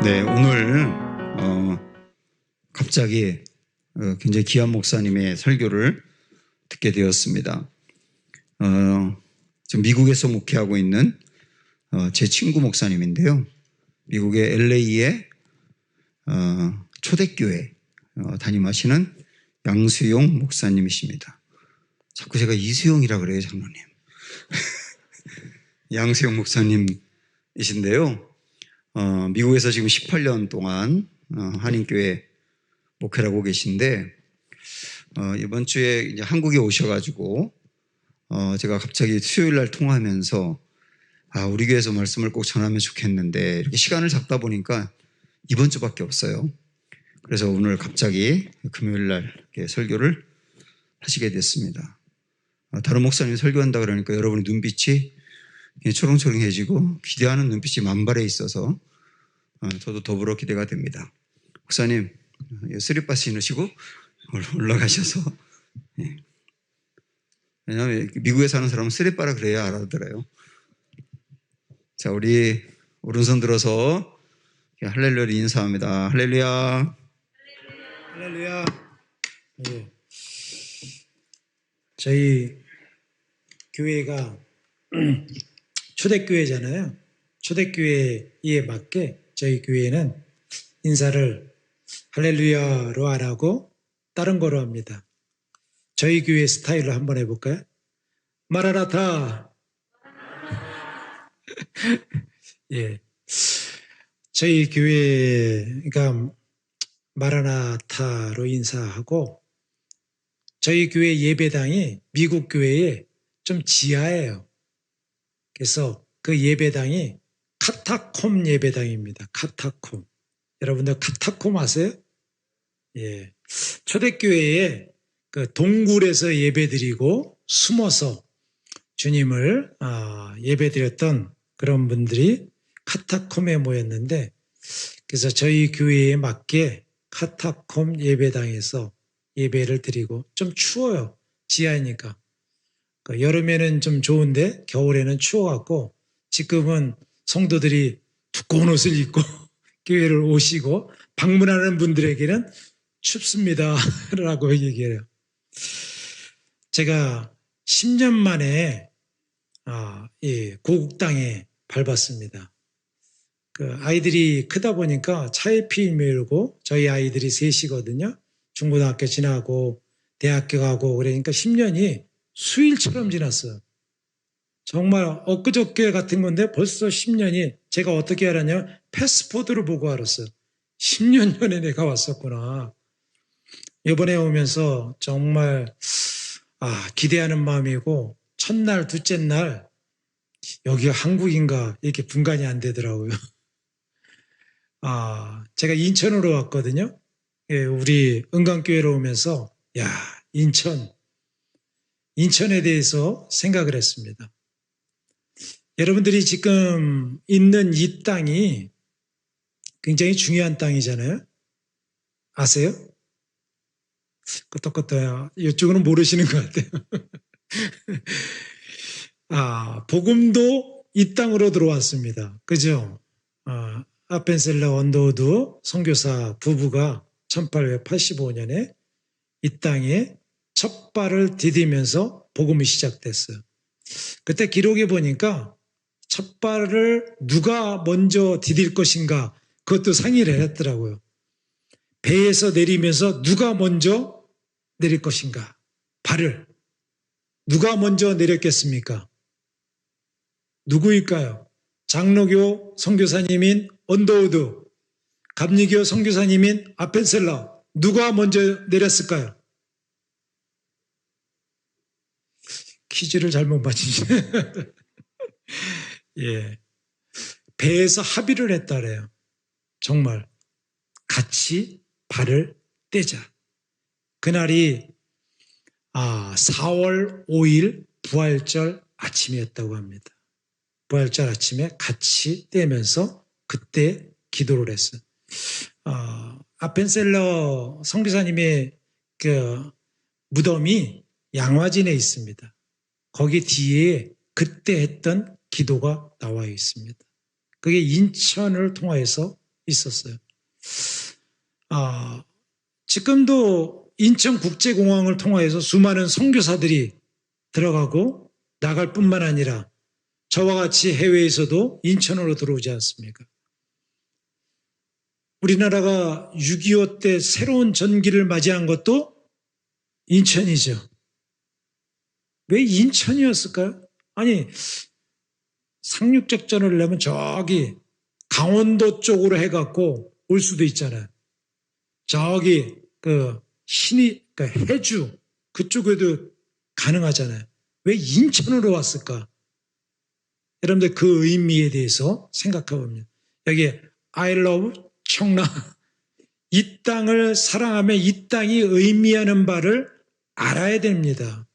네, 오늘 갑자기 굉장히 귀한 목사님의 설교를 듣게 되었습니다. 지금 미국에서 목회하고 있는 제 친구 목사님인데요. 미국의 LA의 초대교회 담임하시는 양수용 목사님이십니다. 자꾸 제가 이수용이라 그래요, 장로님. 양수용 목사님이신데요. 미국에서 지금 18년 동안 한인교회 목회를 하고 계신데 이번 주에 이제 한국에 오셔가지고 제가 갑자기 수요일 날 통화하면서 우리 교회에서 말씀을 꼭 전하면 좋겠는데 이렇게 시간을 잡다 보니까 이번 주밖에 없어요. 그래서 오늘 갑자기 금요일 날 이렇게 설교를 하시게 됐습니다. 다른 목사님이 설교한다 그러니까 여러분의 눈빛이 초롱초롱해지고 기대하는 눈빛이 만발해 있어서 저도 더불어 기대가 됩니다. 목사님, 쓰리빠 신으시고 올라가셔서, 왜냐하면 미국에 사는 사람은 쓰리빠라 그래야 알아들어요. 자, 우리 오른손 들어서 할렐루야를 인사합니다. 할렐루야. 할렐루야. 예. 저희 교회가 초대교회잖아요. 초대교회에 맞게 저희 교회는 인사를 할렐루야로 안 하고 다른 거로 합니다. 저희 교회 스타일로 한번 해볼까요? 마라나타. 예. 저희 교회가 마라나타로 인사하고 저희 교회 예배당이 미국 교회에 좀 지하예요. 그래서 그 예배당이 카타콤 예배당입니다. 카타콤. 여러분들 카타콤 아세요? 예. 초대교회에 그 동굴에서 예배드리고 숨어서 주님을 예배드렸던 그런 분들이 카타콤에 모였는데, 그래서 저희 교회에 맞게 카타콤 예배당에서 예배를 드리고, 좀 추워요. 지하니까. 여름에는 좀 좋은데 겨울에는 추워갖고 지금은 성도들이 두꺼운 옷을 입고 교회를 오시고 방문하는 분들에게는 춥습니다 라고 얘기해요. 제가 10년 만에 고국 땅에 밟았습니다. 그 아이들이 크다 보니까 차에 피 밀고, 저희 아이들이 셋이거든요. 중고등학교 지나고 대학교 가고 그러니까 10년이 수일처럼 지났어요. 정말 엊그저께 같은 건데 벌써 10년이, 제가 어떻게 알았냐면 패스포드를 보고 알았어요. 10년 전에 내가 왔었구나. 이번에 오면서 정말 기대하는 마음이고, 첫날 둘째 날 여기가 한국인가 이렇게 분간이 안 되더라고요. 제가 인천으로 왔거든요. 예, 우리 은강교회로 오면서 인천에 대해서 생각을 했습니다. 여러분들이 지금 있는 이 땅이 굉장히 중요한 땅이잖아요. 아세요? 끄떡끄떡해요. 이쪽은 모르시는 것 같아요. 복음도 이 땅으로 들어왔습니다. 그죠? 아펜셀러 언더우드 선교사 부부가 1885년에 이 땅에 첫 발을 디디면서 복음이 시작됐어요. 그때 기록에 보니까 첫 발을 누가 먼저 디딜 것인가, 그것도 상의를 했더라고요. 배에서 내리면서 누가 먼저 내릴 것인가, 발을 누가 먼저 내렸겠습니까? 누구일까요? 장로교 선교사님인 언더우드, 감리교 선교사님인 아펜셀러, 누가 먼저 내렸을까요? 퀴즈를 잘못 맞히시네. 예. 배에서 합의를 했다래요. 정말 같이 발을 떼자. 그날이 4월 5일 부활절 아침이었다고 합니다. 부활절 아침에 같이 떼면서 그때 기도를 했어요. 아펜셀러 선교사님의 그 무덤이 양화진에 있습니다. 거기 뒤에 그때 했던 기도가 나와 있습니다. 그게 인천을 통해서 있었어요. 지금도 인천국제공항을 통하여서 수많은 선교사들이 들어가고 나갈 뿐만 아니라 저와 같이 해외에서도 인천으로 들어오지 않습니까? 우리나라가 6.25 때 새로운 전기를 맞이한 것도 인천이죠. 왜 인천이었을까요? 아니, 상륙작전을 하려면 저기 강원도 쪽으로 해갖고 올 수도 있잖아요. 저기 해주 그쪽에도 가능하잖아요. 왜 인천으로 왔을까? 여러분들 그 의미에 대해서 생각해 봅니다. 여기 I love 청라, 이 땅을 사랑하며 이 땅이 의미하는 바를 알아야 됩니다.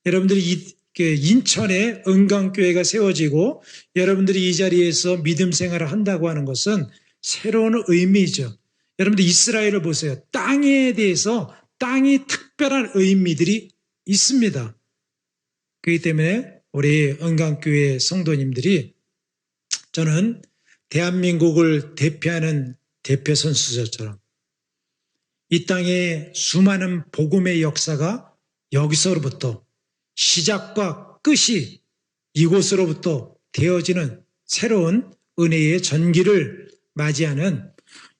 여러분들이 인천에 은강교회가 세워지고 여러분들이 이 자리에서 믿음 생활을 한다고 하는 것은 새로운 의미죠. 여러분들 이스라엘을 보세요. 땅에 대해서 땅이 특별한 의미들이 있습니다. 그렇기 때문에 우리 은강교회 성도님들이 저는 대한민국을 대표하는 대표 선수들처럼 이 땅의 수많은 복음의 역사가 여기서부터 시작과 끝이 이곳으로부터 되어지는 새로운 은혜의 전기를 맞이하는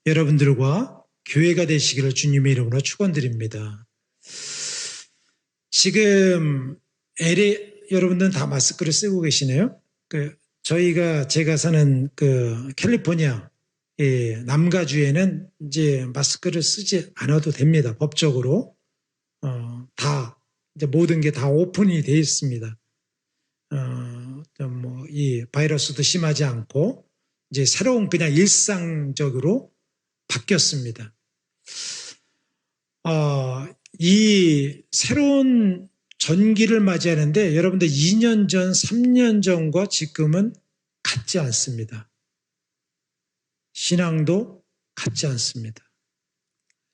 여러분들과 교회가 되시기를 주님의 이름으로 축원드립니다. 지금 여러분들은 다 마스크를 쓰고 계시네요. 제가 사는 캘리포니아 남가주에는 이제 마스크를 쓰지 않아도 됩니다. 법적으로 다 이제 모든 게 다 오픈이 되어 있습니다. 이 바이러스도 심하지 않고 이제 새로운 그냥 일상적으로 바뀌었습니다. 이 새로운 전기를 맞이하는데 여러분들 2년 전, 3년 전과 지금은 같지 않습니다. 신앙도 같지 않습니다.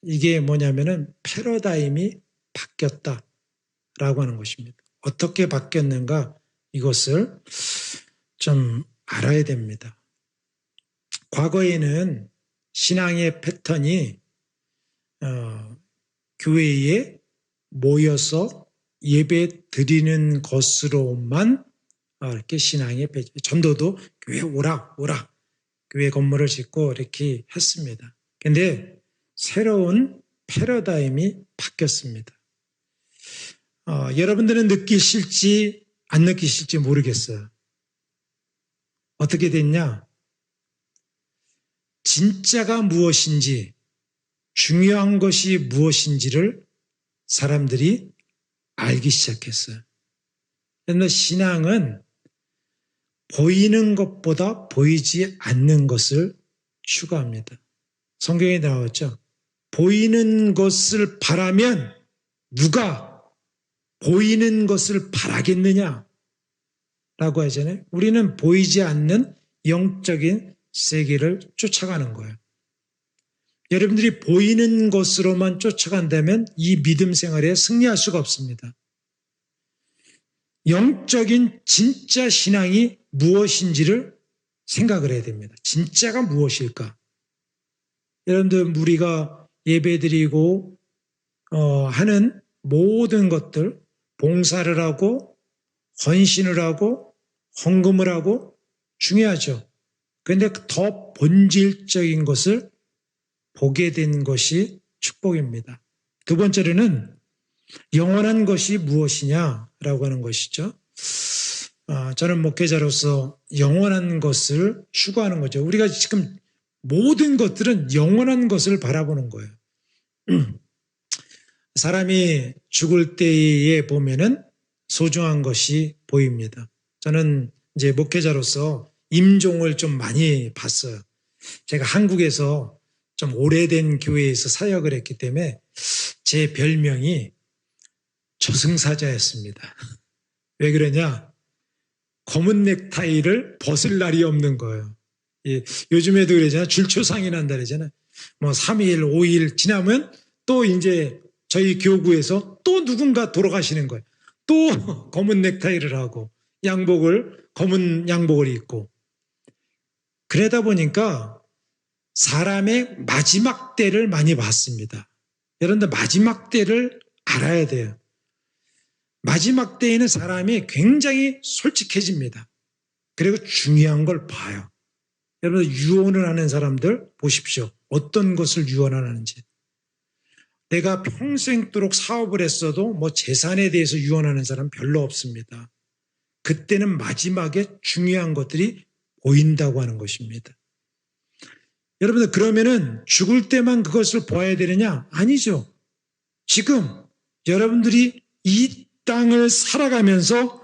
이게 뭐냐면은 패러다임이 바뀌었다라고 하는 것입니다. 어떻게 바뀌었는가 이것을 좀 알아야 됩니다. 과거에는 신앙의 패턴이 교회에 모여서 예배 드리는 것으로만 이렇게 신앙의 전도도 교회 오라 교회 건물을 짓고 이렇게 했습니다. 그런데 새로운 패러다임이 바뀌었습니다. 여러분들은 느끼실지 안 느끼실지 모르겠어요. 어떻게 됐냐? 진짜가 무엇인지, 중요한 것이 무엇인지를 사람들이 알기 시작했어요. 그런데 신앙은 보이는 것보다 보이지 않는 것을 추구합니다. 성경에 나왔죠. 보이는 것을 바라면 누가 보이는 것을 바라겠느냐? 라고 하잖아요. 우리는 보이지 않는 영적인 세계를 쫓아가는 거예요. 여러분들이 보이는 것으로만 쫓아간다면 이 믿음 생활에 승리할 수가 없습니다. 영적인 진짜 신앙이 무엇인지를 생각을 해야 됩니다. 진짜가 무엇일까? 여러분들 우리가 예배드리고 하는 모든 것들, 봉사를 하고 헌신을 하고 헌금을 하고 중요하죠. 그런데 더 본질적인 것을 보게 된 것이 축복입니다. 두 번째로는 영원한 것이 무엇이냐라고 하는 것이죠. 저는 목회자로서 영원한 것을 추구하는 거죠. 우리가 지금 모든 것들은 영원한 것을 바라보는 거예요. 사람이 죽을 때에 보면은 소중한 것이 보입니다. 저는 이제 목회자로서 임종을 좀 많이 봤어요. 제가 한국에서 좀 오래된 교회에서 사역을 했기 때문에 제 별명이 저승사자였습니다. 왜 그러냐? 검은 넥타이를 벗을 날이 없는 거예요. 요즘에도 그러잖아요. 줄초상이 난다 그러잖아요. 3일, 5일 지나면 또 이제 저희 교구에서 또 누군가 돌아가시는 거예요. 또 검은 넥타이를 하고 검은 양복을 입고. 그러다 보니까 사람의 마지막 때를 많이 봤습니다. 여러분들 마지막 때를 알아야 돼요. 마지막 때에는 사람이 굉장히 솔직해집니다. 그리고 중요한 걸 봐요. 여러분 유언을 하는 사람들 보십시오. 어떤 것을 유언하는지. 내가 평생도록 사업을 했어도 뭐 재산에 대해서 유언하는 사람 별로 없습니다. 그때는 마지막에 중요한 것들이 보인다고 하는 것입니다. 여러분들 그러면은 죽을 때만 그것을 봐야 되느냐? 아니죠. 지금 여러분들이 이 땅을 살아가면서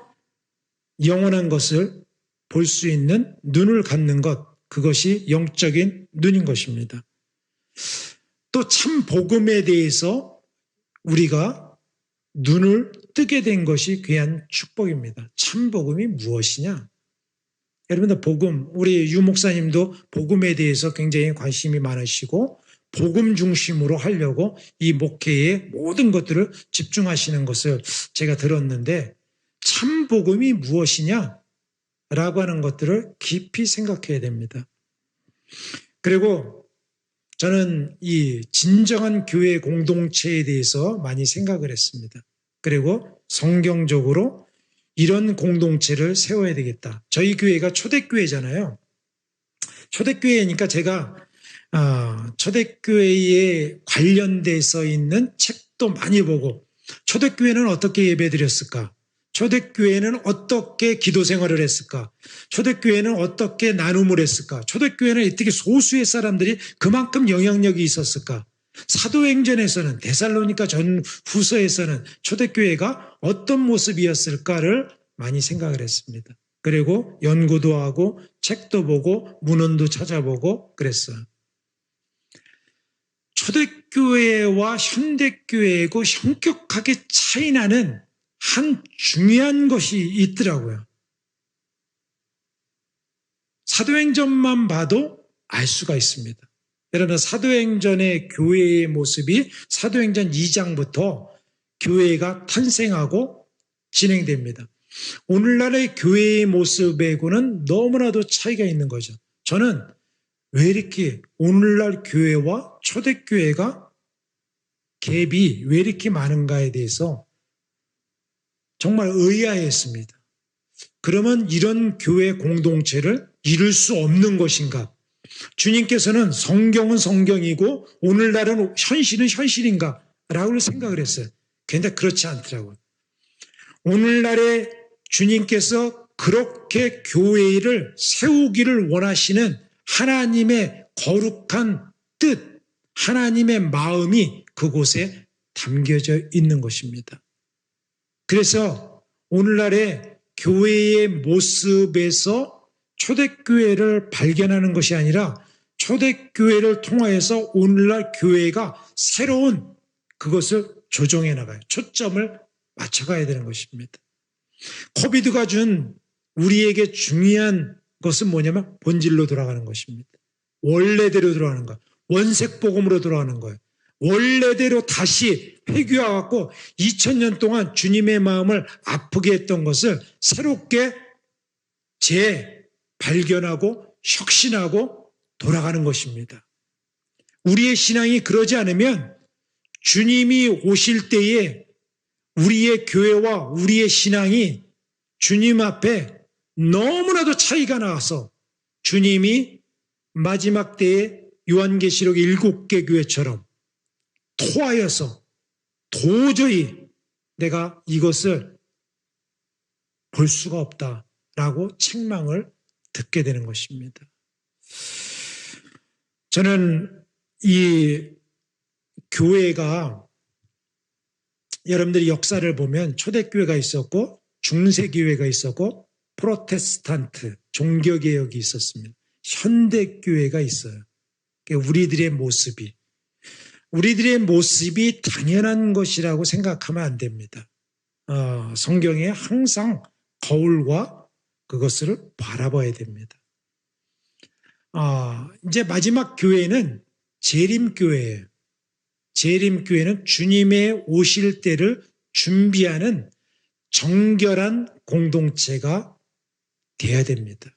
영원한 것을 볼 수 있는 눈을 갖는 것, 그것이 영적인 눈인 것입니다. 또 참 복음에 대해서 우리가 눈을 뜨게 된 것이 귀한 축복입니다. 참 복음이 무엇이냐? 여러분들 복음, 우리 유 목사님도 복음에 대해서 굉장히 관심이 많으시고 복음 중심으로 하려고 이 목회에 모든 것들을 집중하시는 것을 제가 들었는데 참 복음이 무엇이냐? 라고 하는 것들을 깊이 생각해야 됩니다. 그리고 저는 이 진정한 교회 공동체에 대해서 많이 생각을 했습니다. 그리고 성경적으로 이런 공동체를 세워야 되겠다. 저희 교회가 초대교회잖아요. 초대교회니까 제가 초대교회에 관련돼서 있는 책도 많이 보고 초대교회는 어떻게 예배드렸을까? 초대교회는 어떻게 기도 생활을 했을까? 초대교회는 어떻게 나눔을 했을까? 초대교회는 어떻게 소수의 사람들이 그만큼 영향력이 있었을까? 사도행전에서는 데살로니가 전후서에서는 초대교회가 어떤 모습이었을까를 많이 생각을 했습니다. 그리고 연구도 하고 책도 보고 문헌도 찾아보고 그랬어요. 초대교회와 현대교회고 현격하게 차이나는 한 중요한 것이 있더라고요. 사도행전만 봐도 알 수가 있습니다. 여러분 사도행전의 교회의 모습이 사도행전 2장부터 교회가 탄생하고 진행됩니다. 오늘날의 교회의 모습하고는 너무나도 차이가 있는 거죠. 저는 왜 이렇게 오늘날 교회와 초대교회가 갭이 왜 이렇게 많은가에 대해서 정말 의아했습니다. 그러면 이런 교회 공동체를 이룰 수 없는 것인가? 주님께서는 성경은 성경이고 오늘날은 현실은 현실인가? 라고 생각을 했어요. 근데 그렇지 않더라고요. 오늘날에 주님께서 그렇게 교회를 세우기를 원하시는 하나님의 거룩한 뜻, 하나님의 마음이 그곳에 담겨져 있는 것입니다. 그래서 오늘날의 교회의 모습에서 초대교회를 발견하는 것이 아니라 초대교회를 통하여서 오늘날 교회가 새로운 그것을 조정해 나가요. 초점을 맞춰가야 되는 것입니다. 코비드가 준 우리에게 중요한 것은 뭐냐면 본질로 돌아가는 것입니다. 원래대로 돌아가는 거예요. 원색복음으로 돌아가는 거예요. 원래대로 다시 회귀해갖고 2000년 동안 주님의 마음을 아프게 했던 것을 새롭게 재발견하고 혁신하고 돌아가는 것입니다. 우리의 신앙이 그러지 않으면 주님이 오실 때에 우리의 교회와 우리의 신앙이 주님 앞에 너무나도 차이가 나서 주님이 마지막 때에 요한계시록 7개 교회처럼 토하여서 도저히 내가 이것을 볼 수가 없다라고 책망을 듣게 되는 것입니다. 저는 이 교회가 여러분들이 역사를 보면 초대교회가 있었고 중세교회가 있었고 프로테스탄트 종교개혁이 있었습니다. 현대교회가 있어요. 우리들의 모습이 당연한 것이라고 생각하면 안 됩니다. 성경에 항상 거울과 그것을 바라봐야 됩니다. 이제 마지막 교회는 재림교회예요. 재림교회는 주님의 오실 때를 준비하는 정결한 공동체가 돼야 됩니다.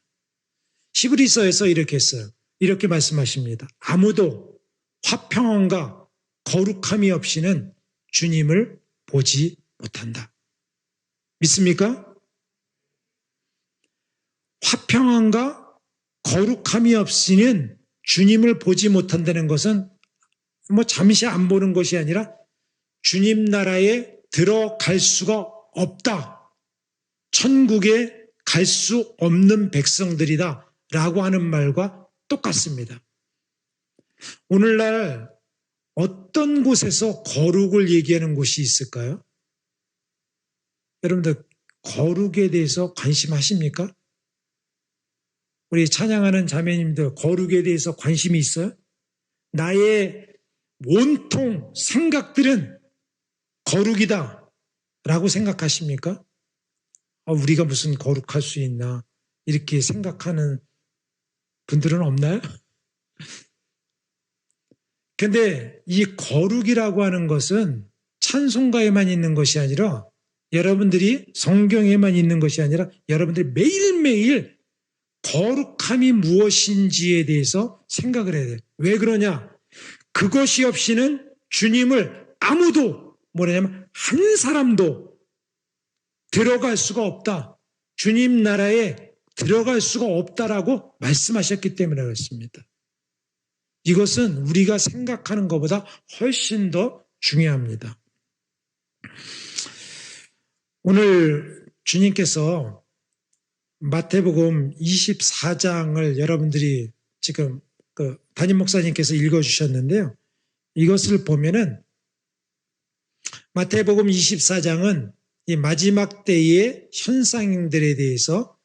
히브리서에서 이렇게 했어요. 이렇게 말씀하십니다. 아무도 화평함과 거룩함이 없이는 주님을 보지 못한다. 믿습니까? 화평함과 거룩함이 없이는 주님을 보지 못한다는 것은 잠시 안 보는 것이 아니라 주님 나라에 들어갈 수가 없다. 천국에 갈 수 없는 백성들이다 라고 하는 말과 똑같습니다. 오늘날 어떤 곳에서 거룩을 얘기하는 곳이 있을까요? 여러분들 거룩에 대해서 관심하십니까? 우리 찬양하는 자매님들 거룩에 대해서 관심이 있어요? 나의 온통 생각들은 거룩이다 라고 생각하십니까? 우리가 무슨 거룩할 수 있나 이렇게 생각하는 분들은 없나요? 근데 이 거룩이라고 하는 것은 찬송가에만 있는 것이 아니라 여러분들이 성경에만 있는 것이 아니라 여러분들이 매일매일 거룩함이 무엇인지에 대해서 생각을 해야 돼요. 왜 그러냐? 그것이 없이는 주님을 아무도 뭐냐면 한 사람도 들어갈 수가 없다. 주님 나라에 들어갈 수가 없다라고 말씀하셨기 때문에 그렇습니다. 이것은 우리가 생각하는 것보다 훨씬 더 중요합니다. 오늘 주님께서 마태복음 24장을 여러분들이 지금 담임 목사님께서 읽어주셨는데요. 이것을 보면은 마태복음 24장은 이 마지막 때의 현상들에 대해서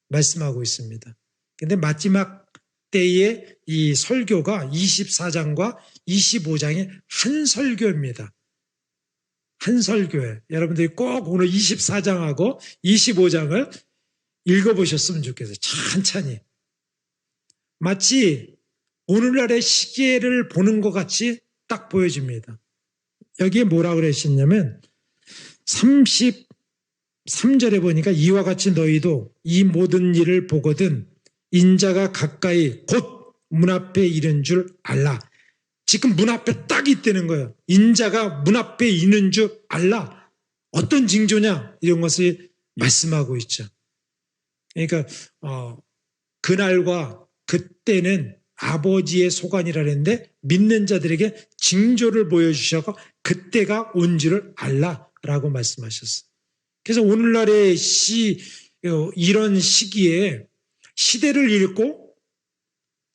말씀하고 있습니다. 근데 마지막 때의 이 설교가 24장과 25장의 한 설교입니다. 한 설교에 여러분들이 꼭 오늘 24장하고 25장을 읽어보셨으면 좋겠어요. 천천히. 마치 오늘날의 시계를 보는 것 같이 딱 보여집니다. 여기에 뭐라고 그러셨냐면 33절에 보니까 이와 같이 너희도 이 모든 일을 보거든 인자가 가까이 곧 문 앞에 이른 줄 알라. 지금 문 앞에 딱 있다는 거예요. 인자가 문 앞에 있는 줄 알라. 어떤 징조냐? 이런 것을 말씀하고 있죠. 그러니까 그날과 그때는 아버지의 소관이라 했는데 믿는 자들에게 징조를 보여주셔서 그때가 온 줄을 알라라고 말씀하셨어요. 그래서 오늘날의 이런 시기에 시대를 읽고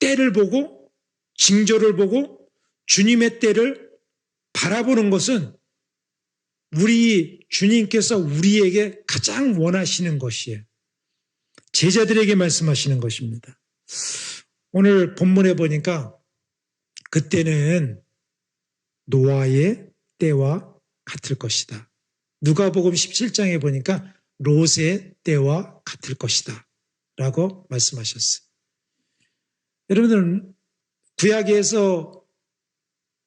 때를 보고 징조를 보고 주님의 때를 바라보는 것은 우리 주님께서 우리에게 가장 원하시는 것이에요. 제자들에게 말씀하시는 것입니다. 오늘 본문에 보니까 그때는 노아의 때와 같을 것이다. 누가복음 17장에 보니까 롯의 때와 같을 것이다 라고 말씀하셨어요. 여러분들은 구약에서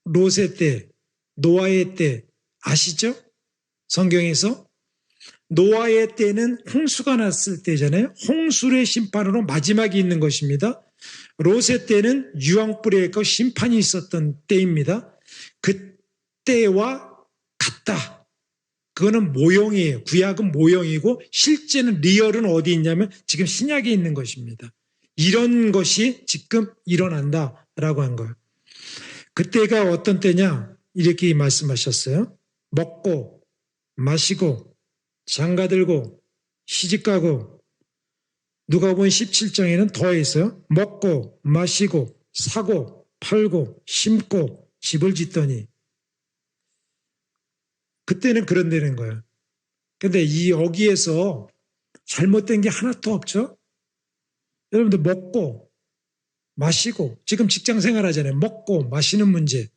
롯의 때, 노아의 때 아시죠? 성경에서 노아의 때는 홍수가 났을 때잖아요. 홍수의 심판으로 마지막이 있는 것입니다. 롯의 때는 유황불에 있고 심판이 있었던 때입니다. 그때와 같다. 그거는 모형이에요. 구약은 모형이고 실제는 리얼은 어디 있냐면 지금 신약에 있는 것입니다. 이런 것이 지금 일어난다라고 한 거예요. 그때가 어떤 때냐? 이렇게 말씀하셨어요. 먹고 마시고 장가들고 시집가고 누가복음 17장에는 더해서 먹고 마시고 사고 팔고 심고 집을 짓더니 그때는 그런다는 거예요. 근데 이 여기에서 잘못된 게 하나도 없죠? 여러분들 먹고 마시고 지금 직장 생활하잖아요. 먹고 마시는 문제,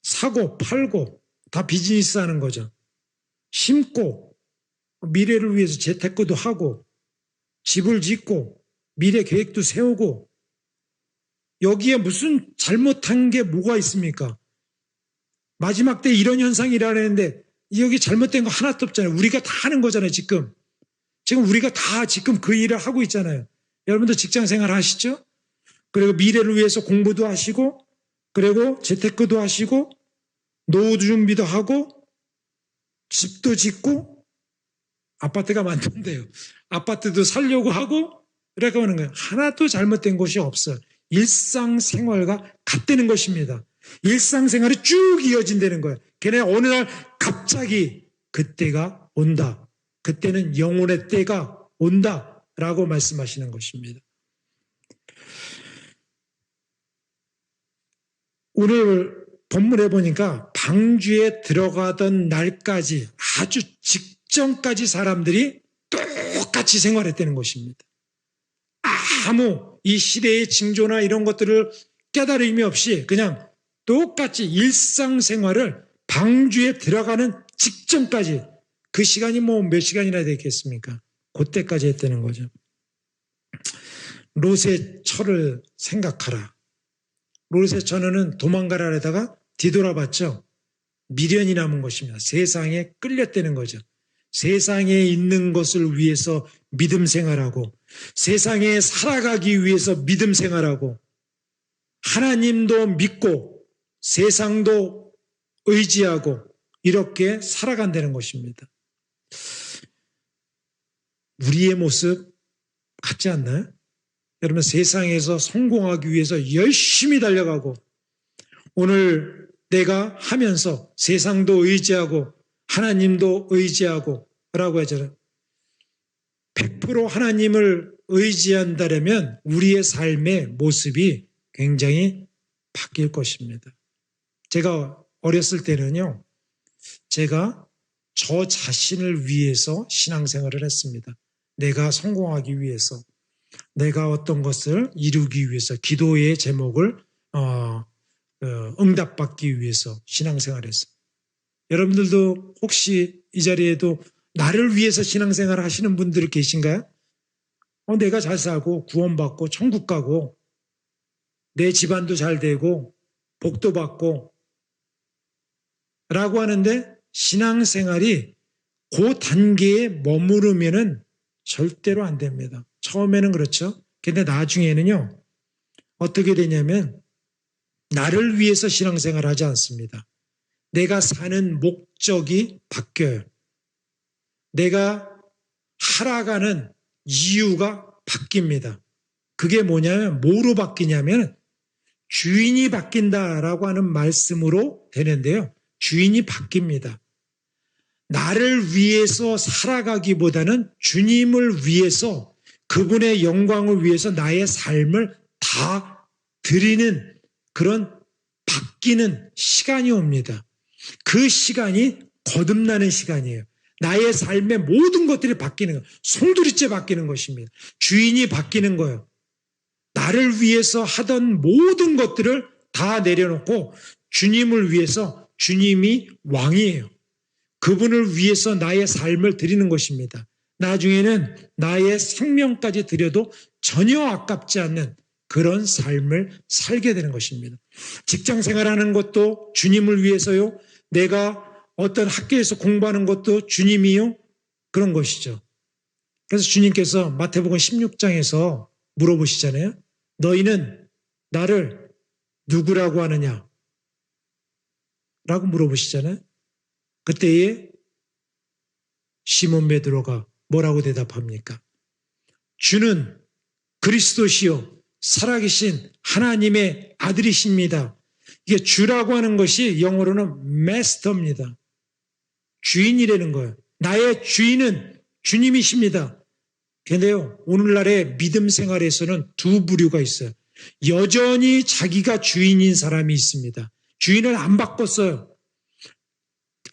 사고 팔고 다 비즈니스 하는 거죠. 심고 미래를 위해서 재테크도 하고 집을 짓고 미래 계획도 세우고 여기에 무슨 잘못한 게 뭐가 있습니까? 마지막 때 이런 현상이 일어나는데 여기 잘못된 거 하나도 없잖아요. 우리가 다 하는 거잖아요. 지금 우리가 다 지금 그 일을 하고 있잖아요. 여러분들 직장 생활 하시죠? 그리고 미래를 위해서 공부도 하시고, 그리고 재테크도 하시고, 노후 준비도 하고, 집도 짓고, 아파트가 많던데요. 아파트도 살려고 하고, 이렇게 하는 거예요. 하나도 잘못된 것이 없어요. 일상생활과 같다는 것입니다. 일상생활이 쭉 이어진다는 거예요. 걔네 어느 날 갑자기 그때가 온다. 그때는 영혼의 때가 온다라고 말씀하시는 것입니다. 오늘 본문에 보니까 방주에 들어가던 날까지 아주 직전까지 사람들이 똑같이 생활했다는 것입니다. 아무 이 시대의 징조나 이런 것들을 깨달음이 없이 그냥 똑같이 일상생활을 방주에 들어가는 직전까지, 그 시간이 뭐 몇 시간이나 되겠습니까? 그때까지 했다는 거죠. 롯의 처를 생각하라. 롯의 처는 도망가라에다가 뒤돌아봤죠. 미련이 남은 것입니다. 세상에 끌렸다는 거죠. 세상에 있는 것을 위해서 믿음 생활하고, 세상에 살아가기 위해서 믿음 생활하고, 하나님도 믿고 세상도 의지하고 이렇게 살아간다는 것입니다. 우리의 모습 같지 않나요? 여러분, 세상에서 성공하기 위해서 열심히 달려가고, 오늘 내가 하면서 세상도 의지하고 하나님도 의지하고 라고 하잖아요. 100% 하나님을 의지한다면 우리의 삶의 모습이 굉장히 바뀔 것입니다. 제가 어렸을 때는요, 제가 저 자신을 위해서 신앙생활을 했습니다. 내가 성공하기 위해서, 내가 어떤 것을 이루기 위해서, 기도의 제목을 응답받기 위해서 신앙생활을 했어요. 여러분들도 혹시 이 자리에도 나를 위해서 신앙생활을 하시는 분들 계신가요? 내가 잘 살고 구원받고 천국 가고 내 집안도 잘 되고 복도 받고 라고 하는데, 신앙생활이 그 단계에 머무르면은 절대로 안 됩니다. 처음에는 그렇죠. 근데 나중에는요, 어떻게 되냐면 나를 위해서 신앙생활을 하지 않습니다. 내가 사는 목적이 바뀌어요. 내가 살아가는 이유가 바뀝니다. 그게 뭐냐면, 뭐로 바뀌냐면 주인이 바뀐다라고 하는 말씀으로 되는데요. 주인이 바뀝니다. 나를 위해서 살아가기보다는 주님을 위해서, 그분의 영광을 위해서 나의 삶을 다 드리는 그런 바뀌는 시간이 옵니다. 그 시간이 거듭나는 시간이에요. 나의 삶의 모든 것들이 바뀌는 거예요. 송두리째 바뀌는 것입니다. 주인이 바뀌는 거예요. 나를 위해서 하던 모든 것들을 다 내려놓고 주님을 위해서, 주님이 왕이에요. 그분을 위해서 나의 삶을 드리는 것입니다. 나중에는 나의 생명까지 드려도 전혀 아깝지 않는 그런 삶을 살게 되는 것입니다. 직장 생활하는 것도 주님을 위해서요. 내가 어떤 학교에서 공부하는 것도 주님이요. 그런 것이죠. 그래서 주님께서 마태복음 16장에서 물어보시잖아요. 너희는 나를 누구라고 하느냐? 라고 물어보시잖아요. 그때에 시몬 베드로가 뭐라고 대답합니까? 주는 그리스도시요 살아계신 하나님의 아들이십니다. 이게 주라고 하는 것이 영어로는 마스터입니다. 주인이라는 거예요. 나의 주인은 주님이십니다. 그런데요, 오늘날의 믿음 생활에서는 두 부류가 있어요. 여전히 자기가 주인인 사람이 있습니다. 주인을 안 바꿨어요.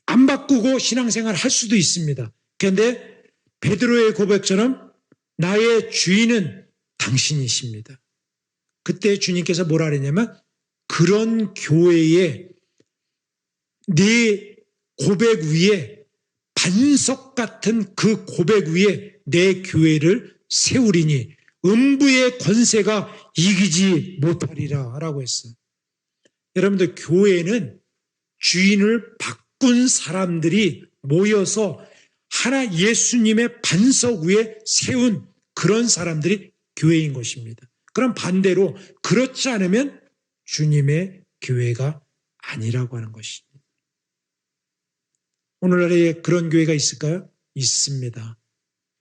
안 바꾸고 신앙생활 할 수도 있습니다. 그런데 베드로의 고백처럼 나의 주인은 당신이십니다. 그때 주님께서 뭐라 그랬냐면, 그런 교회에 네 고백 위에, 반석 같은 그 고백 위에 내 교회를 세우리니 음부의 권세가 이기지 못하리라 라고 했어요. 여러분들, 교회는 주인을 바꾼 사람들이 모여서 하나 예수님의 반석 위에 세운 그런 사람들이 교회인 것입니다. 그럼 반대로 그렇지 않으면 주님의 교회가 아니라고 하는 것입니다. 오늘날에 그런 교회가 있을까요? 있습니다.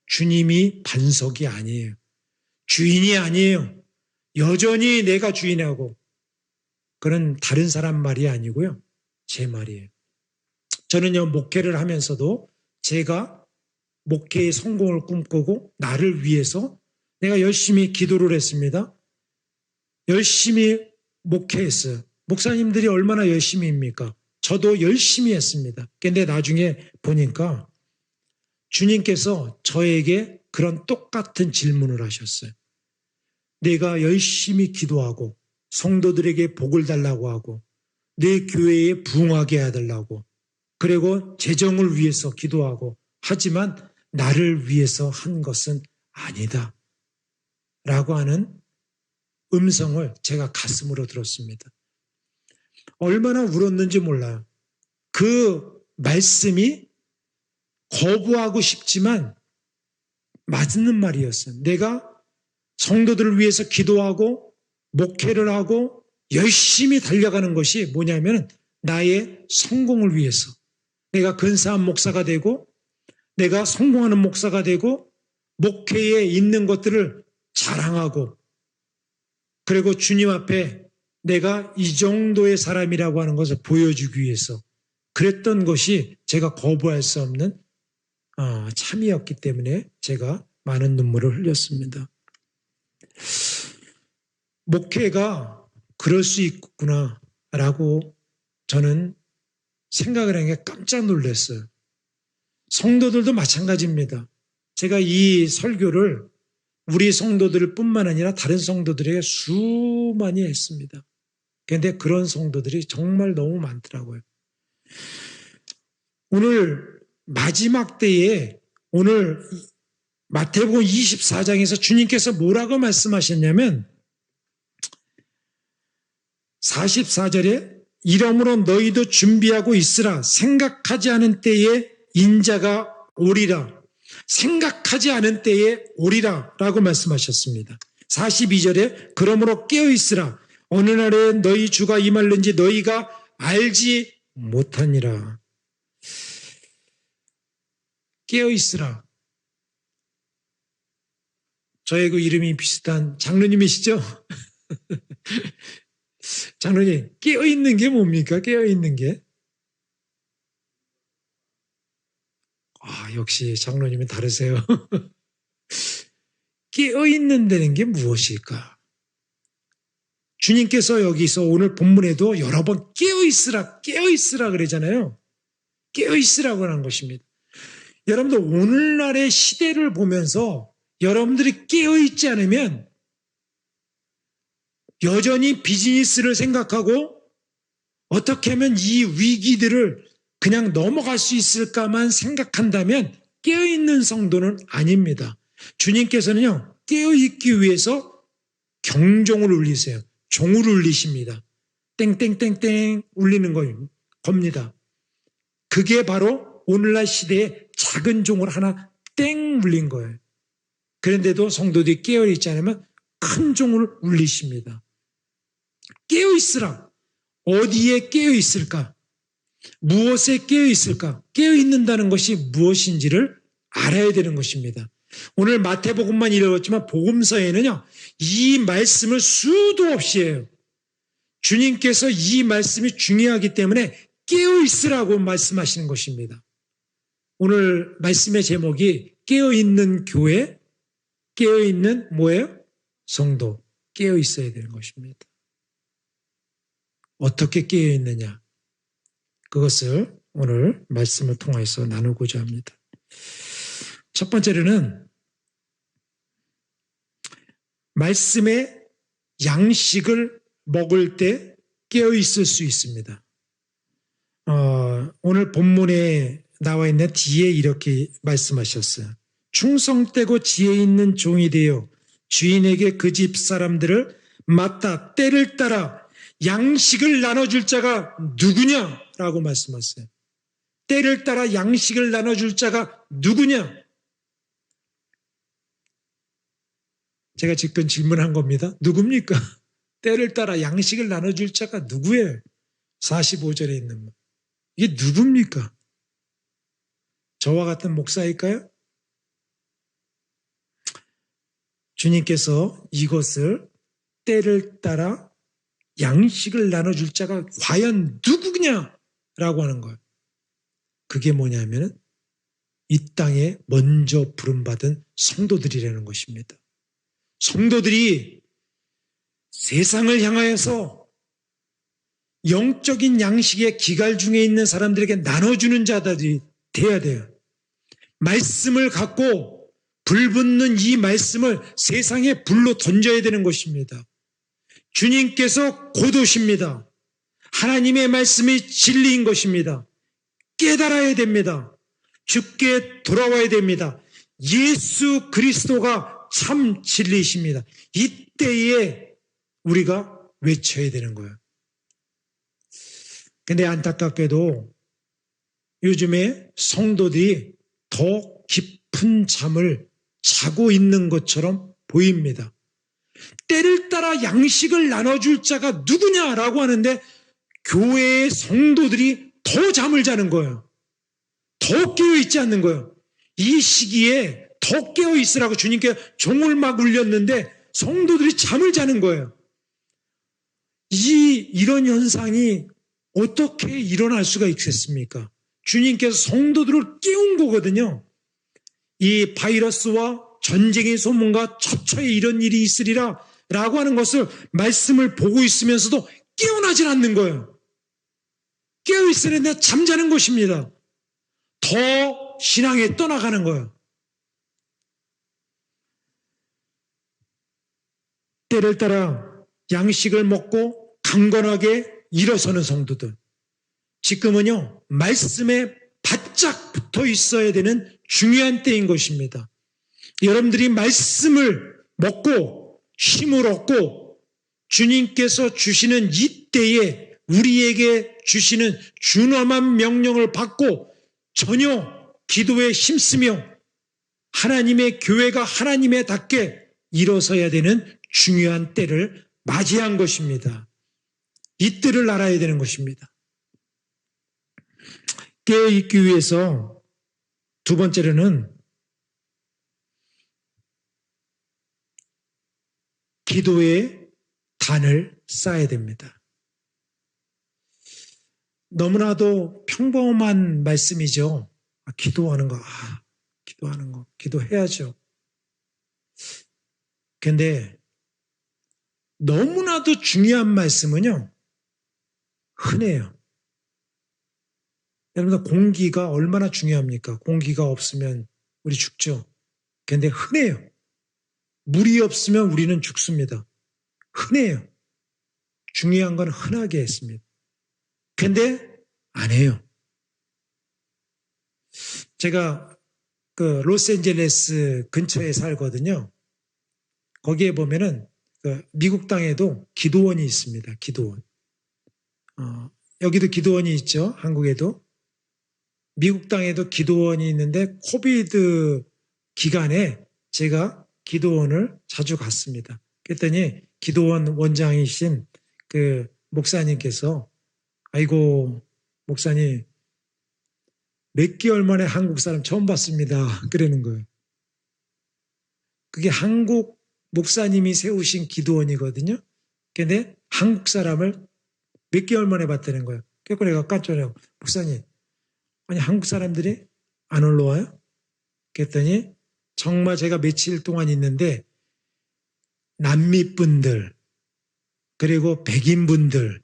주님이 반석이 아니에요. 주인이 아니에요. 여전히 내가 주인하고 그런 다른 사람 말이 아니고요. 제 말이에요. 저는요, 목회를 하면서도 제가 목회의 성공을 꿈꾸고 나를 위해서 내가 열심히 기도를 했습니다. 열심히 목회했어요. 목사님들이 얼마나 열심히입니까? 저도 열심히 했습니다. 근데 나중에 보니까 주님께서 저에게 그런 똑같은 질문을 하셨어요. 내가 열심히 기도하고 성도들에게 복을 달라고 하고 내 교회에 부흥하게 해달라고 그리고 재정을 위해서 기도하고 하지만 나를 위해서 한 것은 아니다 라고 하는 음성을 제가 가슴으로 들었습니다. 얼마나 울었는지 몰라요. 그 말씀이 거부하고 싶지만 맞는 말이었어요. 내가 성도들을 위해서 기도하고 목회를 하고 열심히 달려가는 것이 뭐냐면 나의 성공을 위해서 내가 근사한 목사가 되고 내가 성공하는 목사가 되고 목회에 있는 것들을 자랑하고 그리고 주님 앞에 내가 이 정도의 사람이라고 하는 것을 보여주기 위해서 그랬던 것이 제가 거부할 수 없는 참이었기 때문에 제가 많은 눈물을 흘렸습니다. 목회가 그럴 수 있구나라고 저는 생각을 한 게 깜짝 놀랐어요. 성도들도 마찬가지입니다. 제가 이 설교를 우리 성도들 뿐만 아니라 다른 성도들에게 수많이 했습니다. 그런데 그런 성도들이 정말 너무 많더라고요. 오늘 마지막 때에 오늘 마태복음 24장에서 주님께서 뭐라고 말씀하셨냐면 44절에 이러므로 너희도 준비하고 있으라 생각하지 않은 때에 인자가 오리라 생각하지 않은 때에 오리라 라고 말씀하셨습니다. 42절에 그러므로 깨어있으라 어느 날에 너희 주가 임할는지 너희가 알지 못하니라. 깨어있으라. 저의 이름이 비슷한 장로님이시죠? 장로님, 깨어있는 게 뭡니까? 깨어있는 게? 역시 장로님은 다르세요. 깨어있는다는 게 무엇일까? 주님께서 여기서 오늘 본문에도 여러 번 깨어있으라, 깨어있으라 그러잖아요. 깨어있으라고 하는 것입니다. 여러분들 오늘날의 시대를 보면서 여러분들이 깨어있지 않으면 여전히 비즈니스를 생각하고 어떻게 하면 이 위기들을 그냥 넘어갈 수 있을까만 생각한다면 깨어있는 성도는 아닙니다. 주님께서는요, 깨어있기 위해서 경종을 울리세요. 종을 울리십니다. 땡땡땡땡 울리는 겁니다. 그게 바로 오늘날 시대에 작은 종을 하나 땡 울린 거예요. 그런데도 성도들이 깨어있지 않으면 큰 종을 울리십니다. 깨어있으라. 어디에 깨어있을까? 무엇에 깨어있을까? 깨어있는다는 것이 무엇인지를 알아야 되는 것입니다. 오늘 마태복음만 읽었지만 복음서에는요, 이 말씀을 수도 없이 해요. 주님께서 이 말씀이 중요하기 때문에 깨어있으라고 말씀하시는 것입니다. 오늘 말씀의 제목이 깨어있는 교회, 깨어있는 뭐예요? 성도, 깨어있어야 되는 것입니다. 어떻게 깨어있느냐? 그것을 오늘 말씀을 통해서 나누고자 합니다. 첫 번째로는 말씀의 양식을 먹을 때 깨어있을 수 있습니다. 오늘 본문에 나와 있는 뒤에 이렇게 말씀하셨어요. 충성되고 지혜 있는 종이 되어 주인에게 그 집 사람들을 맡아 때를 따라 양식을 나눠줄 자가 누구냐? 라고 말씀하셨어요. 때를 따라 양식을 나눠줄 자가 누구냐? 제가 지금 질문한 겁니다. 누굽니까? 때를 따라 양식을 나눠줄 자가 누구예요? 45절에 있는 말. 이게 누굽니까? 저와 같은 목사일까요? 주님께서 이것을 때를 따라 양식을 나눠줄 자가 과연 누구냐라고 하는 거예요. 그게 뭐냐면은 이 땅에 먼저 부름받은 성도들이라는 것입니다. 성도들이 세상을 향하여서 영적인 양식의 기갈 중에 있는 사람들에게 나눠주는 자들이 돼야 돼요. 말씀을 갖고 불붙는 이 말씀을 세상에 불로 던져야 되는 것입니다. 주님께서 곧 오십니다. 하나님의 말씀이 진리인 것입니다. 깨달아야 됩니다. 주께 돌아와야 됩니다. 예수 그리스도가 참 진리이십니다. 이때에 우리가 외쳐야 되는 거예요. 근데 안타깝게도 요즘에 성도들이 더 깊은 잠을 자고 있는 것처럼 보입니다. 때를 따라 양식을 나눠줄 자가 누구냐라고 하는데 교회의 성도들이 더 잠을 자는 거예요. 더 깨어있지 않는 거예요. 이 시기에 더 깨어있으라고 주님께 종을 막 울렸는데 성도들이 잠을 자는 거예요. 이런 현상이 어떻게 일어날 수가 있겠습니까? 주님께서 성도들을 깨운 거거든요. 이 바이러스와 전쟁의 소문과 처처에 이런 일이 있으리라 라고 하는 것을 말씀을 보고 있으면서도 깨어나질 않는 거예요. 깨어있으는데 잠자는 것입니다. 더 신앙에 떠나가는 거예요. 때를 따라 양식을 먹고 강건하게 일어서는 성도들. 지금은요, 말씀에 바짝 붙어 있어야 되는 중요한 때인 것입니다. 여러분들이 말씀을 먹고 힘을 얻고 주님께서 주시는 이 때에 우리에게 주시는 준엄한 명령을 받고 전혀 기도에 힘쓰며 하나님의 교회가 하나님의 답게 일어서야 되는 중요한 때를 맞이한 것입니다. 이 때를 알아야 되는 것입니다. 깨어있기 위해서 두 번째로는 기도의 단을 쌓아야 됩니다. 너무나도 평범한 말씀이죠. 기도하는 거, 기도해야죠. 근데 너무나도 중요한 말씀은요, 흔해요. 여러분, 공기가 얼마나 중요합니까? 공기가 없으면 우리 죽죠. 근데 흔해요. 물이 없으면 우리는 죽습니다. 흔해요. 중요한 건 흔하게 했습니다. 근데 안 해요. 제가 그 로스앤젤레스 근처에 살거든요. 거기에 보면은 그 미국 땅에도 기도원이 있습니다. 기도원. 여기도 기도원이 있죠. 한국에도. 미국 땅에도 기도원이 있는데 코비드 기간에 제가 기도원을 자주 갔습니다. 그랬더니 기도원 원장이신 그 목사님께서 아이고 목사님 몇 개월 만에 한국 사람 처음 봤습니다. 그러는 거예요. 그게 한국 목사님이 세우신 기도원이거든요. 근데 한국 사람을 몇 개월 만에 봤다는 거예요. 그래서 내가 깜짝 놀라고 목사님 아니 한국 사람들이 안 올라와요? 그랬더니 정말 제가 며칠 동안 있는데 남미분들 그리고 백인분들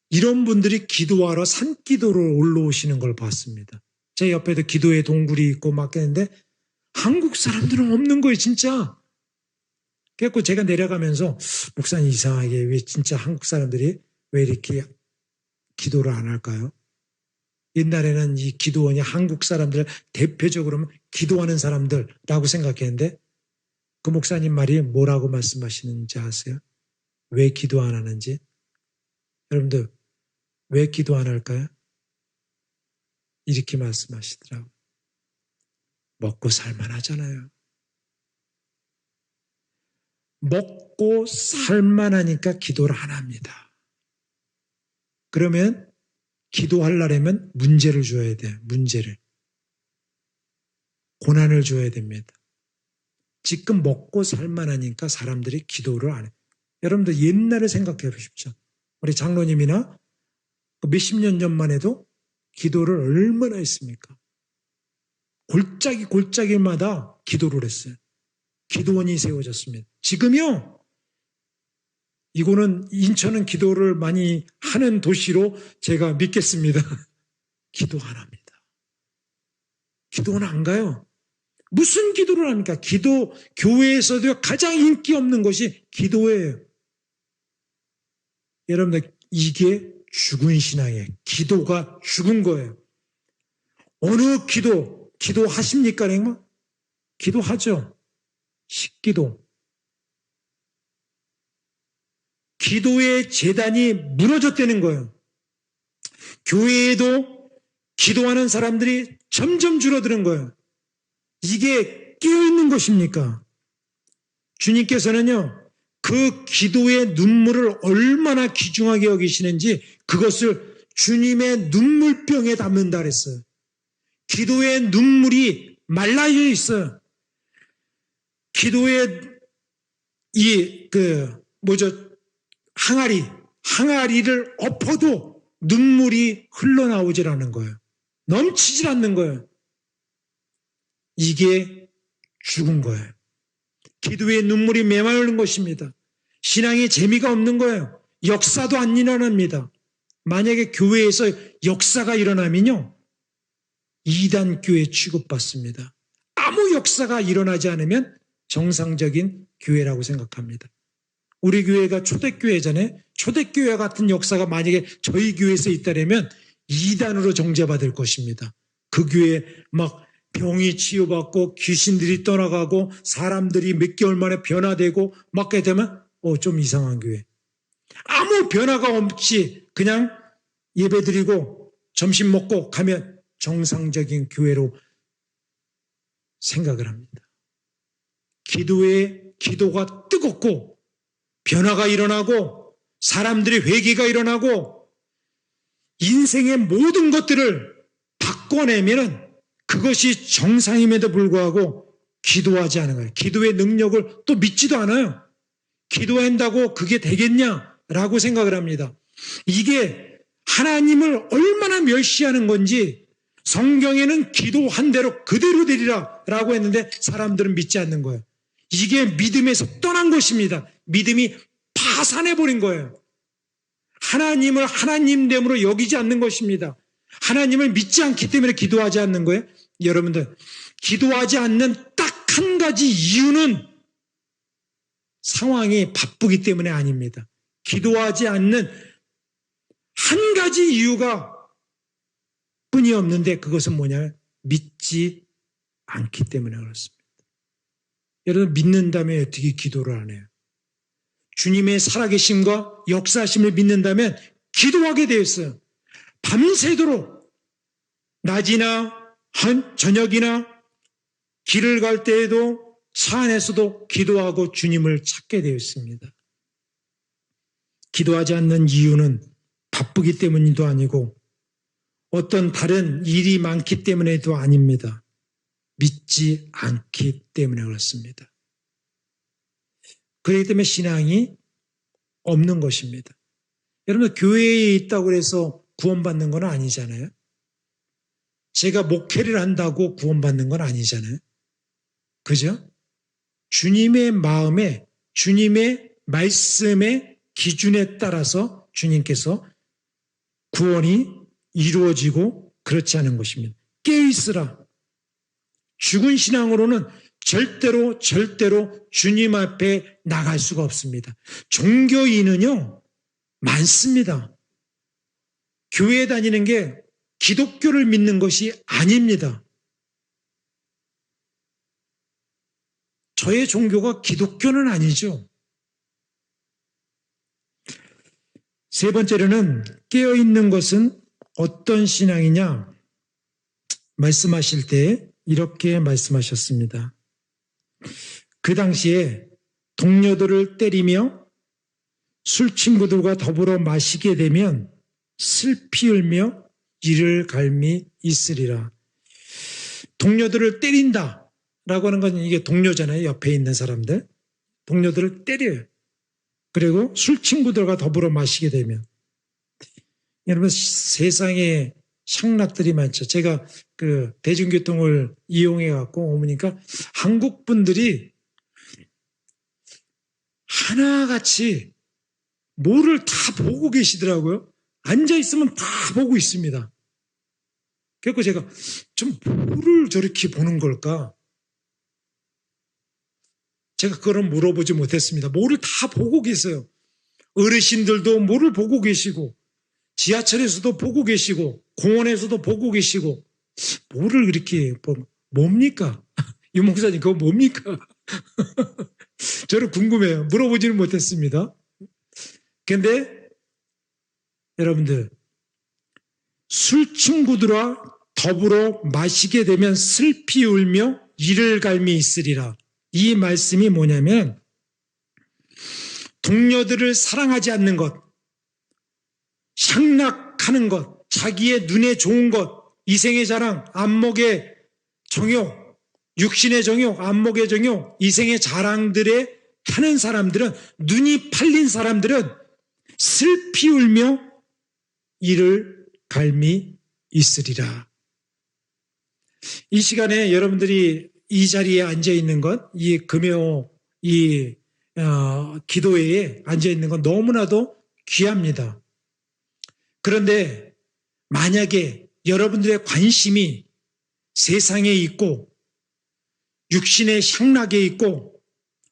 이런 분들이 기도하러 산기도로 올라오시는 걸 봤습니다. 제 옆에도 기도의 동굴이 있고 막 했는데 한국 사람들은 없는 거예요 진짜. 그래서 제가 내려가면서 목사님 이상하게 왜 진짜 한국 사람들이 왜 이렇게 기도를 안 할까요? 옛날에는 이 기도원이 한국 사람들 대표적으로 기도하는 사람들라고 생각했는데 그 목사님 말이 뭐라고 말씀하시는지 아세요? 왜 기도 안 하는지? 여러분들 왜 기도 안 할까요? 이렇게 말씀하시더라고요. 먹고 살만 하잖아요. 먹고 살만하니까 기도를 안 합니다. 그러면 기도하려면 문제를 줘야 돼요. 문제를. 고난을 줘야 됩니다. 지금 먹고 살만하니까 사람들이 기도를 안 해요. 여러분들 옛날을 생각해 보십시오. 우리 장로님이나 몇십 년 전만 해도 기도를 얼마나 했습니까? 골짜기마다 기도를 했어요. 기도원이 세워졌습니다. 지금요, 이거는 인천은 기도를 많이 하는 도시로 제가 믿겠습니다. 기도 안 합니다. 기도는 안 가요. 무슨 기도를 합니까? 교회에서도 가장 인기 없는 것이 기도예요. 여러분들, 이게 죽은 신앙이에요. 기도가 죽은 거예요. 어느 기도하십니까? 기도하죠. 식기도. 기도의 재단이 무너졌다는 거예요. 교회에도 기도하는 사람들이 점점 줄어드는 거예요. 이게 깨어있는 것입니까? 주님께서는요, 그 기도의 눈물을 얼마나 귀중하게 여기시는지 그것을 주님의 눈물병에 담는다 그랬어요. 기도의 눈물이 말라져 있어요. 기도의 항아리를 엎어도 눈물이 흘러나오질 않는 거예요. 넘치질 않는 거예요. 이게 죽은 거예요. 기도의 눈물이 메마르는 것입니다. 신앙에 재미가 없는 거예요. 역사도 안 일어납니다. 만약에 교회에서 역사가 일어나면요, 이단교회 취급받습니다. 아무 역사가 일어나지 않으면 정상적인 교회라고 생각합니다. 우리 교회가 초대교회잖아요. 초대교회 같은 역사가 만약에 저희 교회에서 있다면 이단으로 정죄받을 것입니다. 그 교회에 막 병이 치유받고 귀신들이 떠나가고 사람들이 몇 개월 만에 변화되고 막게 되면 좀 이상한 교회. 아무 변화가 없이 그냥 예배드리고 점심 먹고 가면 정상적인 교회로 생각을 합니다. 기도가 뜨겁고 변화가 일어나고 사람들의 회개가 일어나고 인생의 모든 것들을 바꿔내면은 그것이 정상임에도 불구하고 기도하지 않은 거예요. 기도의 능력을 또 믿지도 않아요. 기도한다고 그게 되겠냐라고 생각을 합니다. 이게 하나님을 얼마나 멸시하는 건지 성경에는 기도한 대로 그대로 되리라 라고 했는데 사람들은 믿지 않는 거예요. 이게 믿음에서 떠난 것입니다. 믿음이 파산해버린 거예요. 하나님을 하나님됨으로 여기지 않는 것입니다. 하나님을 믿지 않기 때문에 기도하지 않는 거예요. 여러분들, 기도하지 않는 딱 한 가지 이유는 상황이 바쁘기 때문에 아닙니다. 기도하지 않는 한 가지 이유가 뿐이 없는데 그것은 뭐냐면 믿지 않기 때문에 그렇습니다. 여러분, 믿는다면 어떻게 기도를 안 해요? 주님의 살아계심과 역사하심을 믿는다면 기도하게 되어 있어요. 밤새도록 낮이나 저녁이나 길을 갈 때에도 차 안에서도 기도하고 주님을 찾게 되어 있습니다. 기도하지 않는 이유는 바쁘기 때문도 아니고 어떤 다른 일이 많기 때문에도 아닙니다. 믿지 않기 때문에 그렇습니다. 그렇기 때문에 신앙이 없는 것입니다. 여러분, 교회에 있다고 해서 구원받는 건 아니잖아요. 제가 목회를 한다고 구원받는 건 아니잖아요. 그죠? 주님의 마음에, 주님의 말씀의 기준에 따라서 주님께서 구원이 이루어지고 그렇지 않은 것입니다. 깨어있으라. 죽은 신앙으로는 절대로 주님 앞에 나갈 수가 없습니다. 종교인은요, 많습니다. 교회 다니는 게 기독교를 믿는 것이 아닙니다. 저의 종교가 기독교는 아니죠. 세 번째로는 깨어있는 것은 어떤 신앙이냐 말씀하실 때 이렇게 말씀하셨습니다. 그 당시에 동료들을 때리며 술 친구들과 더불어 마시게 되면 슬피 울며 이를 갈미 있으리라. 동료들을 때린다 라고 하는 건 이게 동료잖아요. 옆에 있는 사람들. 동료들을 때려요. 그리고 술 친구들과 더불어 마시게 되면. 여러분, 세상에 향락들이 많죠. 제가 그 대중교통을 이용해 갖고 오니까 한국 분들이 하나같이 뭐를 다 보고 계시더라고요. 앉아 있으면 다 보고 있습니다. 그래서 제가 좀 뭐를 저렇게 보는 걸까? 제가 그걸 물어보지 못했습니다. 뭐를 다 보고 계세요. 어르신들도 뭐를 보고 계시고, 지하철에서도 보고 계시고, 공원에서도 보고 계시고, 뭐를 그렇게 뭡니까? 유 목사님, 그거 뭡니까? 저는 궁금해요. 물어보지는 못했습니다. 근데 여러분들, 술 친구들과 더불어 마시게 되면 슬피 울며 이를 갈미 있으리라. 이 말씀이 뭐냐면 동료들을 사랑하지 않는 것, 향락하는 것, 자기의 눈에 좋은 것, 이생의 자랑, 안목의 정욕, 육신의 정욕, 안목의 정욕, 이생의 자랑들에 하는 사람들은, 눈이 팔린 사람들은 슬피 울며 이를 갈미 있으리라. 이 시간에 여러분들이 이 자리에 앉아 있는 것, 이 금요 이 기도회에 앉아 있는 건 너무나도 귀합니다. 그런데 만약에 여러분들의 관심이 세상에 있고 육신의 향락에 있고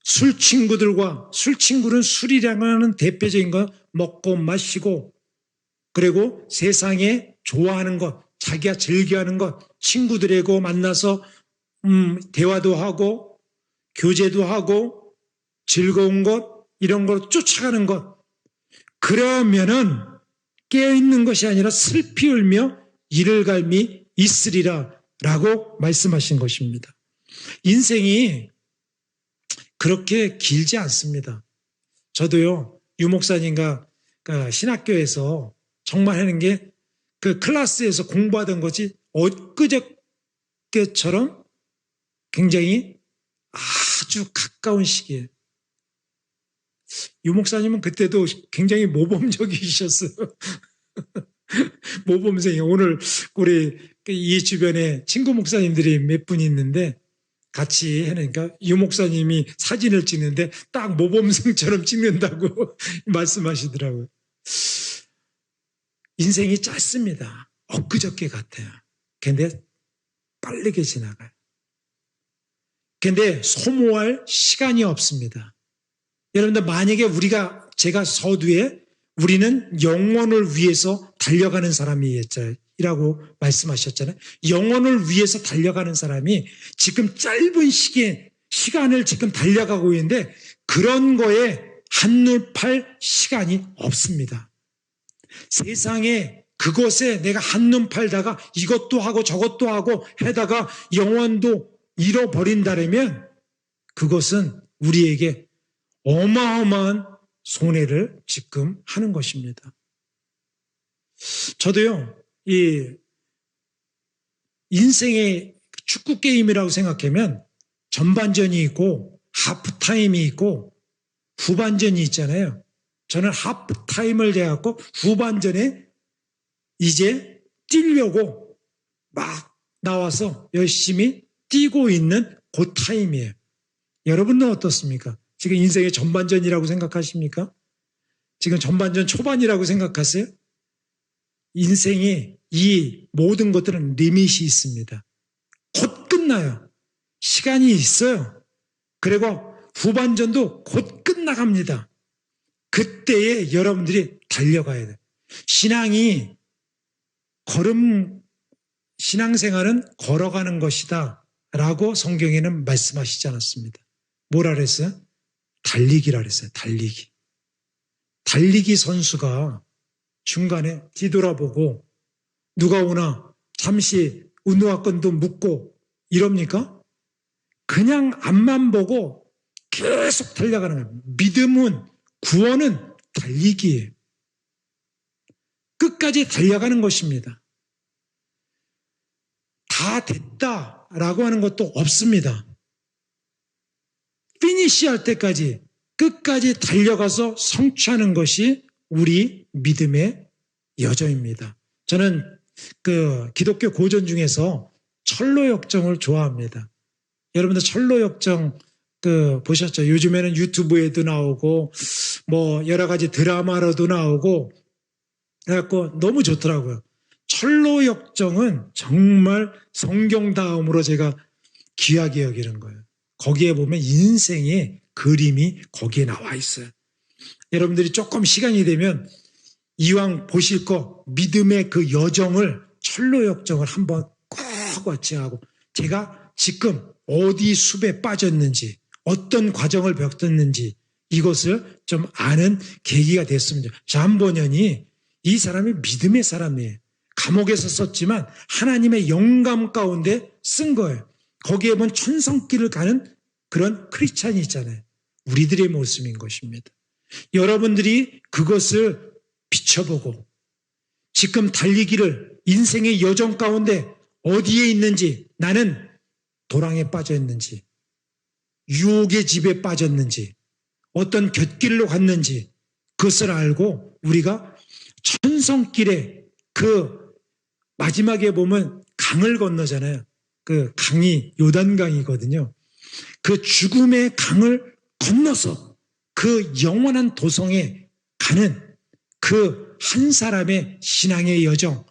술 친구는 술이라는 대표적인 거 먹고 마시고 그리고 세상에 좋아하는 것, 자기가 즐겨하는 것, 친구들하고 만나서 대화도 하고 교제도 하고 즐거운 것, 이런 걸 쫓아가는 것. 그러면은 깨어있는 것이 아니라 슬피 울며 이를 갈미 있으리라 라고 말씀하신 것입니다. 인생이 그렇게 길지 않습니다. 저도요, 유 목사님과 신학교에서 정말 하는 게 그 클래스에서 공부하던 것이 엊그저께처럼 굉장히 아주 가까운 시기에. 유 목사님은 그때도 굉장히 모범적이셨어요. 모범생이. 오늘 우리 이 주변에 친구 목사님들이 몇 분 있는데 같이 해니까 유 목사님이 사진을 찍는데 딱 모범생처럼 찍는다고 말씀하시더라고요. 인생이 짧습니다. 엊그저께 같아요. 근데 빠르게 지나가요. 근데 소모할 시간이 없습니다. 여러분들 만약에 제가 서두에 우리는 영혼을 위해서 달려가는 사람이라고 말씀하셨잖아요. 영혼을 위해서 달려가는 사람이 지금 짧은 시간을 지금 달려가고 있는데 그런 거에 한눈 팔 시간이 없습니다. 세상에 그것에 내가 한눈 팔다가 이것도 하고 저것도 하고 해다가 영혼도 잃어버린다면 그것은 우리에게 어마어마한 손해를 지금 하는 것입니다. 저도요, 이 인생의 축구 게임이라고 생각하면 전반전이 있고 하프타임이 있고 후반전이 있잖아요. 저는 하프타임을 돼갖고 후반전에 이제 뛰려고 막 나와서 열심히 뛰고 있는 그 타임이에요. 여러분은 어떻습니까? 지금 인생의 전반전이라고 생각하십니까? 지금 전반전 초반이라고 생각하세요? 인생이 이 모든 것들은 리밋이 있습니다. 곧 끝나요. 시간이 있어요. 그리고 후반전도 곧 끝나갑니다. 그때에 여러분들이 달려가야 돼요. 신앙생활은 걸어가는 것이다 라고 성경에는 말씀하시지 않았습니다. 뭐라 그랬어요? 달리기라 그랬어요. 달리기 선수가 중간에 뒤돌아보고 누가 오나 잠시 운동화끈도 묶고 이럽니까? 그냥 앞만 보고 계속 달려가는 거예요. 믿음은, 구원은 달리기예요. 끝까지 달려가는 것입니다. 다 됐다라고 하는 것도 없습니다. 피니시할 때까지 끝까지 달려가서 성취하는 것이 우리 믿음의 여정입니다. 저는 그 기독교 고전 중에서 철로역정을 좋아합니다. 여러분들 철로역정 보셨죠? 요즘에는 유튜브에도 나오고 뭐 여러 가지 드라마로도 나오고 그래갖고 너무 좋더라고요. 철로역정은 정말 성경 다음으로 제가 귀하게 여기는 거예요. 거기에 보면 인생의 그림이 거기에 나와 있어요. 여러분들이 조금 시간이 되면 이왕 보실 거 믿음의 그 여정을 철로역정을 한번 꼭 워칭하고 제가 지금 어디 숲에 빠졌는지 어떤 과정을 겪었는지 이것을 좀 아는 계기가 됐습니다. 잠본연이 이 사람이 믿음의 사람이에요. 감옥에서 썼지만 하나님의 영감 가운데 쓴 거예요. 거기에 보면 천성길을 가는 그런 크리스찬이 있잖아요. 우리들의 모습인 것입니다. 여러분들이 그것을 비춰보고 지금 달리기를 인생의 여정 가운데 어디에 있는지, 나는 도랑에 빠져 있는지 유혹의 집에 빠졌는지 어떤 곁길로 갔는지 그것을 알고 우리가 천성길에 그 마지막에 보면 강을 건너잖아요. 그 강이 요단강이거든요. 그 죽음의 강을 건너서 그 영원한 도성에 가는 그 한 사람의 신앙의 여정,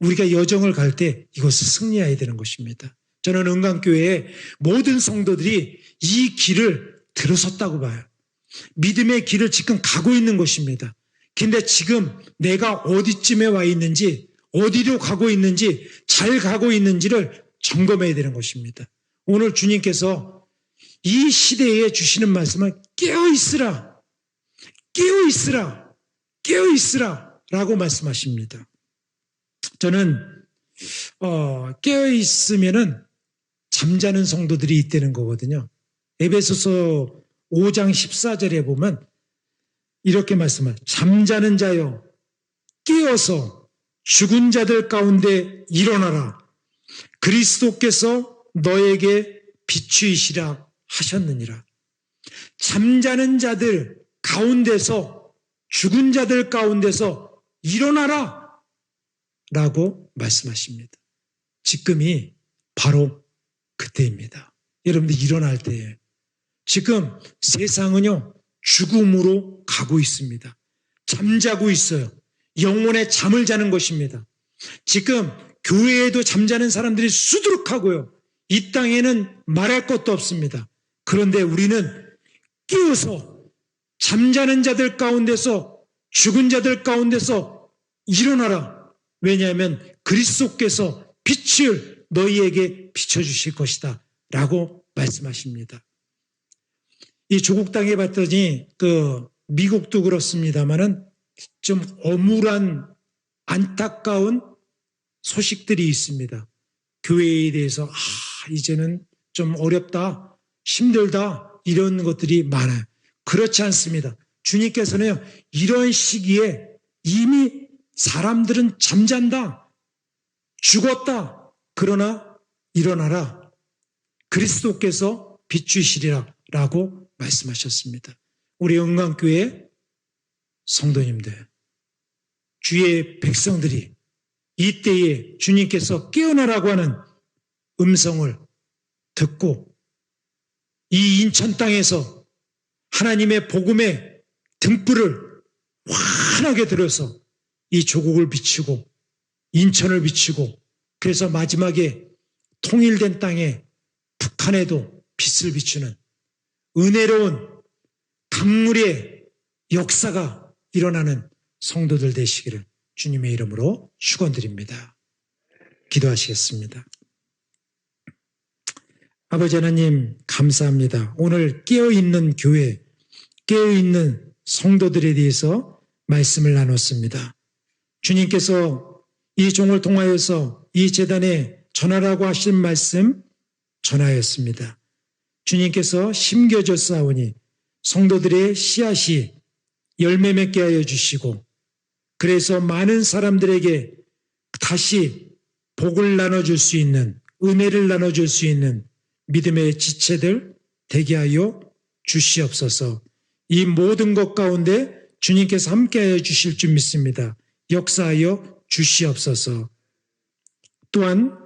우리가 여정을 갈 때 이것을 승리해야 되는 것입니다. 저는 은강교회의 모든 성도들이 이 길을 들어섰다고 봐요. 믿음의 길을 지금 가고 있는 것입니다. 근데 지금 내가 어디쯤에 와 있는지, 어디로 가고 있는지, 잘 가고 있는지를 점검해야 되는 것입니다. 오늘 주님께서 이 시대에 주시는 말씀은 깨어있으라, 깨어있으라, 깨어있으라 라고 말씀하십니다. 저는 깨어있으면은 잠자는 성도들이 있다는 거거든요. 에베소서 5장 14절에 보면 이렇게 말씀을 잠자는 자여 깨어서 죽은 자들 가운데 일어나라. 그리스도께서 너에게 비추이시라 하셨느니라. 잠자는 자들 가운데서 죽은 자들 가운데서 일어나라 라고 말씀하십니다. 지금이 바로 그때입니다. 여러분들 일어날 때에 지금 세상은요 죽음으로 가고 있습니다. 잠자고 있어요. 영혼의 잠을 자는 것입니다. 지금 교회에도 잠자는 사람들이 수두룩하고요. 이 땅에는 말할 것도 없습니다. 그런데 우리는 깨어서 잠자는 자들 가운데서 죽은 자들 가운데서 일어나라. 왜냐하면 그리스도께서 빛을 너희에게 비춰주실 것이다 라고 말씀하십니다. 이 조국 땅에 봤더니 미국도 그렇습니다만은 좀 어물한 안타까운 소식들이 있습니다. 교회에 대해서 이제는 좀 어렵다, 힘들다 이런 것들이 많아요. 그렇지 않습니다. 주님께서는 이런 시기에 이미 사람들은 잠잔다, 죽었다. 그러나 일어나라. 그리스도께서 비추시리라 라고 말씀하셨습니다. 우리 은강교회 성도님들, 주의 백성들이 이때에 주님께서 깨어나라고 하는 음성을 듣고 이 인천 땅에서 하나님의 복음의 등불을 환하게 들어서 이 조국을 비추고 인천을 비추고 그래서 마지막에 통일된 땅에 북한에도 빛을 비추는 은혜로운 강물의 역사가 일어나는 성도들 되시기를 주님의 이름으로 축원드립니다. 기도하시겠습니다. 아버지 하나님 감사합니다. 오늘 깨어있는 교회, 깨어있는 성도들에 대해서 말씀을 나눴습니다. 주님께서 이 종을 통하여서 이 재단에 전하라고 하신 말씀 전하였습니다. 주님께서 심겨졌사오니 성도들의 씨앗이 열매 맺게 하여 주시고 그래서 많은 사람들에게 다시 복을 나눠줄 수 있는, 은혜를 나눠줄 수 있는 믿음의 지체들 되게 하여 주시옵소서. 이 모든 것 가운데 주님께서 함께하여 주실 줄 믿습니다. 역사하여 주시옵소서. 또한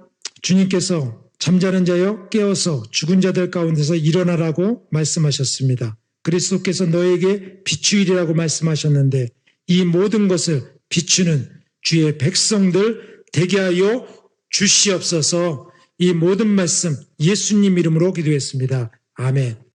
주님께서 잠자는 자여 깨어서 죽은 자들 가운데서 일어나라고 말씀하셨습니다. 그리스도께서 너에게 비추이리라고 말씀하셨는데 이 모든 것을 비추는 주의 백성들 되게 하여 주시옵소서. 이 모든 말씀 예수님 이름으로 기도했습니다. 아멘.